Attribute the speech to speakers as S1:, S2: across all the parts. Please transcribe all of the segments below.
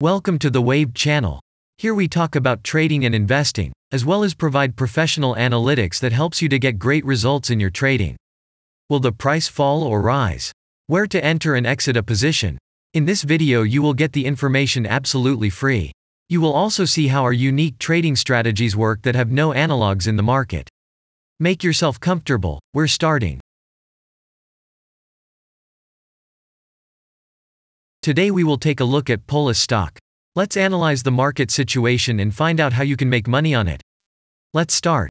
S1: Welcome to the Wave channel. Here we talk about trading and investing, as well as provide professional analytics that helps you to get great results in your trading. Will the price fall or rise? Where to enter and exit a position? In this video you will get the information absolutely free. You will also see how our unique trading strategies work that have no analogs in the market. Make yourself comfortable, we're starting. Today we will take a look at Polis stock. Let's analyze the market situation and find out how you can make money on it. Let's start.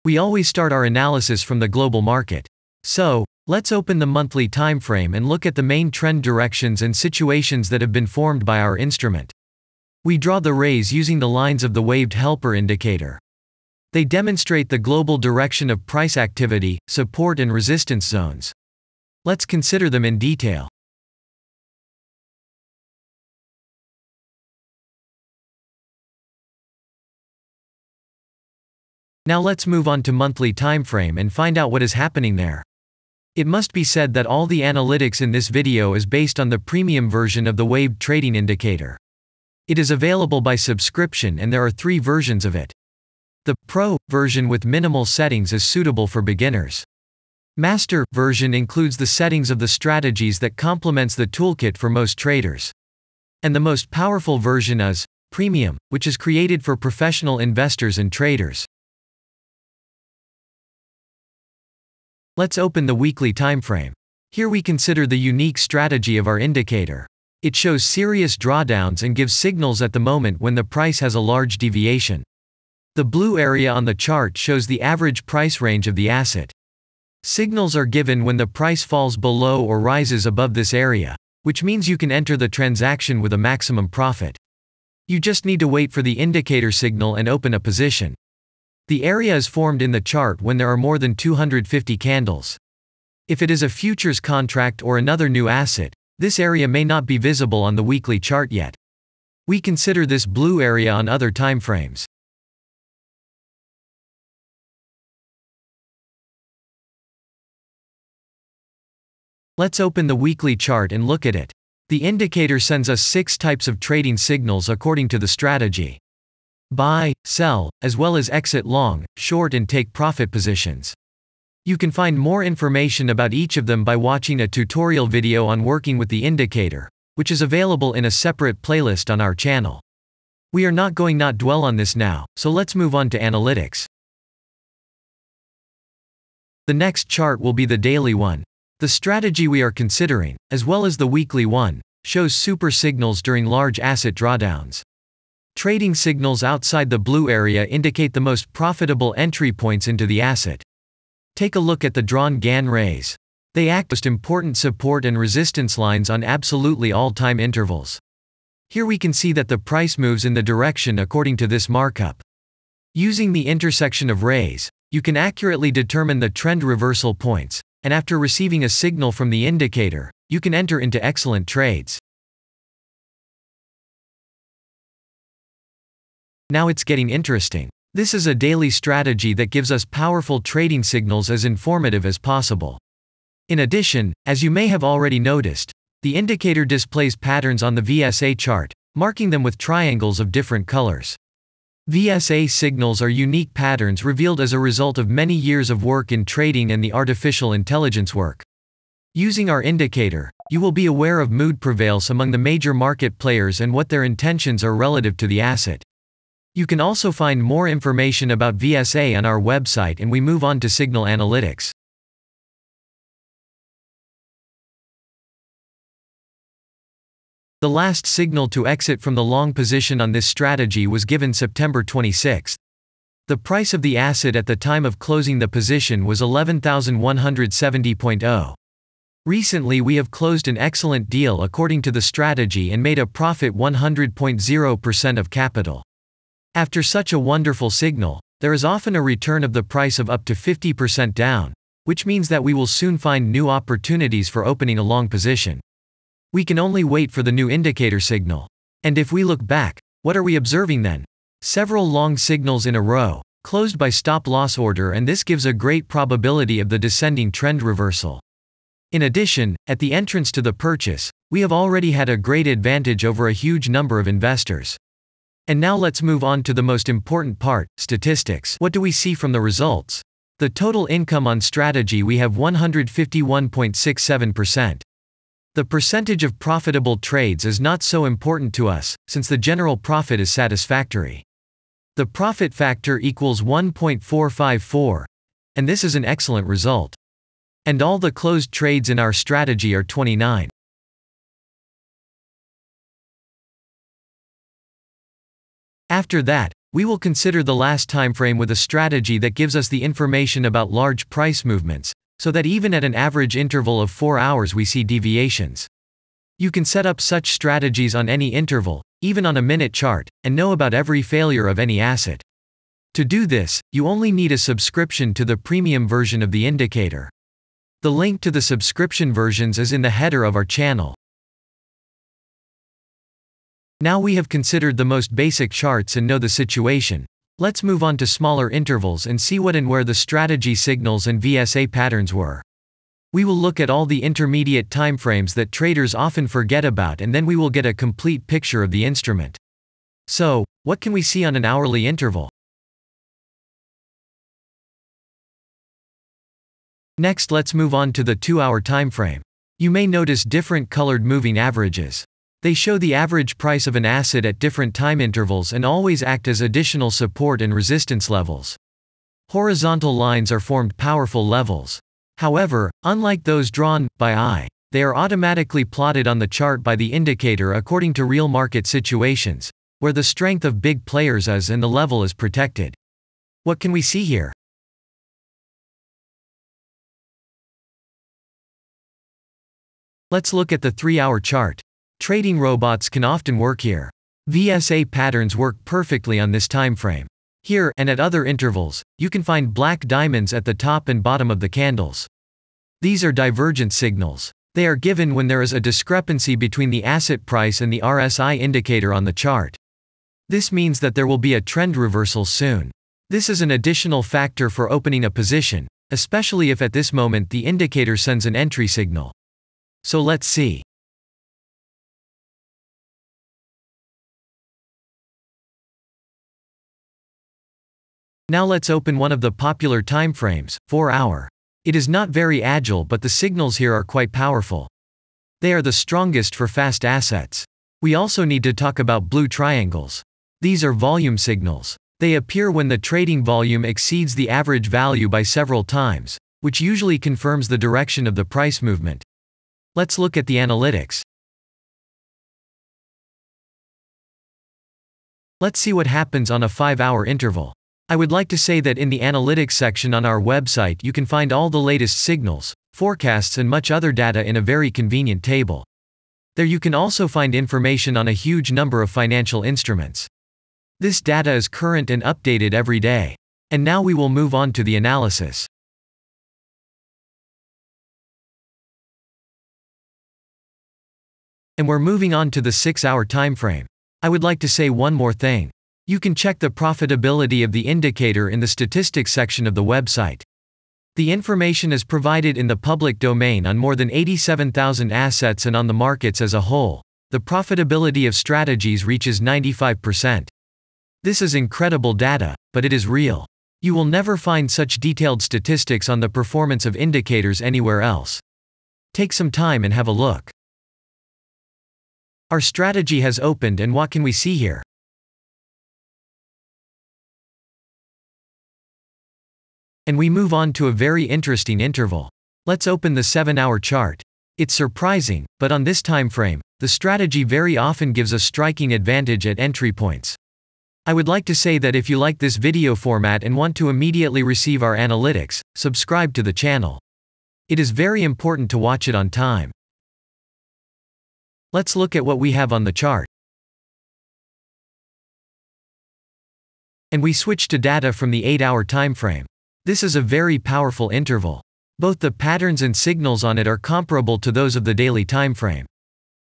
S1: We always start our analysis from the global market. So, let's open the monthly time frame and look at the main trend directions and situations that have been formed by our instrument. We draw the rays using the lines of the waved helper indicator. They demonstrate the global direction of price activity, support and resistance zones. Let's consider them in detail. Now let's move on to monthly time frame and find out what is happening there. It must be said that all the analytics in this video is based on the premium version of the waved trading indicator. It is available by subscription and there are 3 versions of it. The Pro version with minimal settings is suitable for beginners. Master version includes the settings of the strategies that complements the toolkit for most traders. And the most powerful version is Premium, which is created for professional investors and traders. Let's open the weekly time frame. Here we consider the unique strategy of our indicator. It shows serious drawdowns and gives signals at the moment when the price has a large deviation. The blue area on the chart shows the average price range of the asset. Signals are given when the price falls below or rises above this area, which means you can enter the transaction with a maximum profit. You just need to wait for the indicator signal and open a position. The area is formed in the chart when there are more than 250 candles. If it is a futures contract or another new asset, this area may not be visible on the weekly chart yet. We consider this blue area on other time frames. Let's open the weekly chart and look at it. The indicator sends us 6 types of trading signals according to the strategy. Buy, sell, as well as exit long, short and take profit positions. You can find more information about each of them by watching a tutorial video on working with the indicator, which is available in a separate playlist on our channel. We are not going to dwell on this now, so let's move on to analytics. The next chart will be the daily one. The strategy we are considering, as well as the weekly one, shows super signals during large asset drawdowns. Trading signals outside the blue area indicate the most profitable entry points into the asset. Take a look at the drawn Gann rays. They act as important support and resistance lines on absolutely all time intervals. Here we can see that the price moves in the direction according to this markup. Using the intersection of rays, you can accurately determine the trend reversal points, and after receiving a signal from the indicator, you can enter into excellent trades. Now it's getting interesting. This is a daily strategy that gives us powerful trading signals as informative as possible. In addition, as you may have already noticed, the indicator displays patterns on the VSA chart, marking them with triangles of different colors. VSA signals are unique patterns revealed as a result of many years of work in trading and the artificial intelligence work. Using our indicator, you will be aware of mood prevails among the major market players and what their intentions are relative to the asset. You can also find more information about VSA on our website, and we move on to signal analytics. The last signal to exit from the long position on this strategy was given September 26. The price of the asset at the time of closing the position was 11,170.0. Recently we have closed an excellent deal according to the strategy and made a profit 100.0% of capital. After such a wonderful signal, there is often a return of the price of up to 50% down, which means that we will soon find new opportunities for opening a long position. We can only wait for the new indicator signal. And if we look back, what are we observing then? Several long signals in a row, closed by stop-loss order, and this gives a great probability of the descending trend reversal. In addition, at the entrance to the purchase, we have already had a great advantage over a huge number of investors. And now let's move on to the most important part, statistics. What do we see from the results? The total income on strategy, we have 151.67%. The percentage of profitable trades is not so important to us, since the general profit is satisfactory. The profit factor equals 1.454, and this is an excellent result. And all the closed trades in our strategy are 29. After that, we will consider the last time frame with a strategy that gives us the information about large price movements, so that even at an average interval of 4 hours we see deviations. You can set up such strategies on any interval, even on a minute chart, and know about every failure of any asset. To do this, you only need a subscription to the premium version of the indicator. The link to the subscription versions is in the header of our channel. Now we have considered the most basic charts and know the situation. Let's move on to smaller intervals and see what and where the strategy signals and VSA patterns were. We will look at all the intermediate timeframes that traders often forget about, and then we will get a complete picture of the instrument. So, what can we see on an hourly interval? Next, let's move on to the 2-hour timeframe. You may notice different colored moving averages. They show the average price of an asset at different time intervals and always act as additional support and resistance levels. Horizontal lines are formed powerful levels. However, unlike those drawn by eye, they are automatically plotted on the chart by the indicator according to real market situations, where the strength of big players is and the level is protected. What can we see here? Let's look at the 3-hour chart. Trading robots can often work here. VSA patterns work perfectly on this time frame. Here, and at other intervals, you can find black diamonds at the top and bottom of the candles. These are divergent signals. They are given when there is a discrepancy between the asset price and the RSI indicator on the chart. This means that there will be a trend reversal soon. This is an additional factor for opening a position, especially if at this moment the indicator sends an entry signal. So let's see. Now let's open one of the popular timeframes, 4-hour. It is not very agile, but the signals here are quite powerful. They are the strongest for fast assets. We also need to talk about blue triangles. These are volume signals. They appear when the trading volume exceeds the average value by several times, which usually confirms the direction of the price movement. Let's look at the analytics. Let's see what happens on a 5-hour interval. I would like to say that in the analytics section on our website you can find all the latest signals, forecasts and much other data in a very convenient table. There you can also find information on a huge number of financial instruments. This data is current and updated every day. And now we will move on to the analysis. And we're moving on to the 6-hour time frame. I would like to say one more thing. You can check the profitability of the indicator in the statistics section of the website. The information is provided in the public domain on more than 87,000 assets, and on the markets as a whole, the profitability of strategies reaches 95%. This is incredible data, but it is real. You will never find such detailed statistics on the performance of indicators anywhere else. Take some time and have a look. Our strategy has opened, and what can we see here? And we move on to a very interesting interval. Let's open the 7-hour chart. It's surprising, but on this time frame, the strategy very often gives a striking advantage at entry points. I would like to say that if you like this video format and want to immediately receive our analytics, subscribe to the channel. It is very important to watch it on time. Let's look at what we have on the chart. And we switch to data from the 8-hour time frame. This is a very powerful interval. Both the patterns and signals on it are comparable to those of the daily time frame.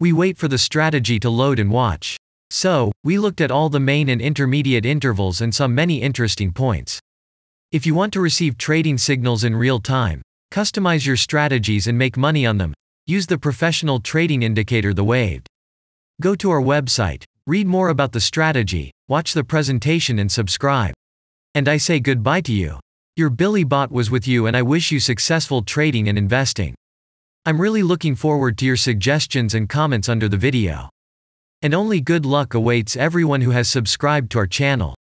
S1: We wait for the strategy to load and watch. So, we looked at all the main and intermediate intervals and saw many interesting points. If you want to receive trading signals in real time, Customize your strategies and make money on them. Use the professional trading indicator The Waved. Go to our website, read more about the strategy, watch the presentation and subscribe. And I say goodbye to you. Your Billy Bot was with you and I wish you successful trading and investing. I'm really looking forward to your suggestions and comments under the video. And only good luck awaits everyone who has subscribed to our channel.